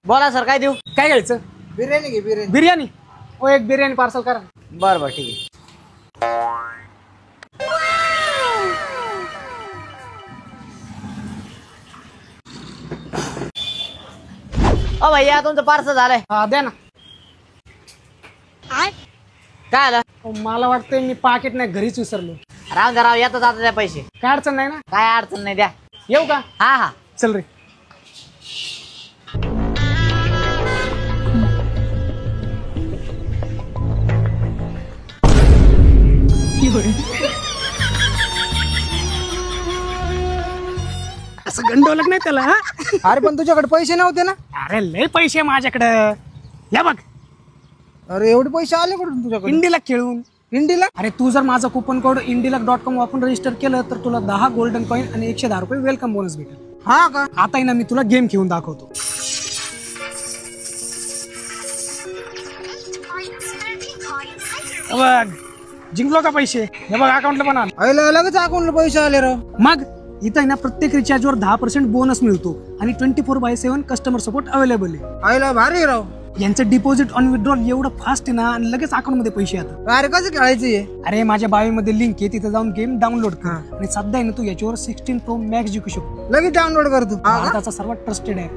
बोला सर, काय देऊ? काय घ्यायचं? बिर्याणी घे बिर्याणी. बिर्याणी. हो, एक बिर्याणी पार्सल करा. बरं बरं ठीक आहे. ओ भैया, तुमचं पार्सल झालंय. हा द्या ना. काय आलं? मला वाटतंय मी पाकिट नाही घरीच विसरलो. राव जरा येतं जातं द्या पैसे. काय अडचण नाही ना? काय अडचण नाही, द्या. येऊ का? हा हा. चल रे. असं गंडवलं नाही त्याला. अरे पण तुझ्याकडे पैसे नव्हते ना? अरे लय पैसे माझ्याकडं. या बघ, अरे एवढे पैसे आले कुठून तुझ्याकडे? इंडीला खेळून. इंडीला? अरे तू जर माझं कुपन कोड indiluck.com वापरून रजिस्टर केलं तर तुला 10 गोल्डन कॉइन आणि 110 रुपये वेलकम बोनस भेटेल. हा का? आता ना मी तुला गेम खेळून दाखवतो. बघ, जिंकलो का पैसे? हे बघ अकाउंटला पण आलं. आईला लगेच अकाउंटला पैसे आले राव. मग इथं ना प्रत्येक रिचार्जवर 10% बोनस मिळतो आणि 24/7 कस्टमर सपोर्ट अवेलेबल आहे. आईला भारी राव. यांचं डिपॉझिट ऑन विथड्रॉल एवढं फास्ट आहे ना, आणि लगेच अकाउंट मध्ये पैसे येतात. अरे कसं खेळायचं? अरे माझ्या बायोमध्ये लिंक आहे, तिथे जाऊन गेम डाउनलोड कर आणि सध्या आहे ना तू याच्यावर 16 Pro Max जिंकू शकतो. लगेच डाउनलोड करतो. भारताचा सर्वात ट्रस्टेड ऍप.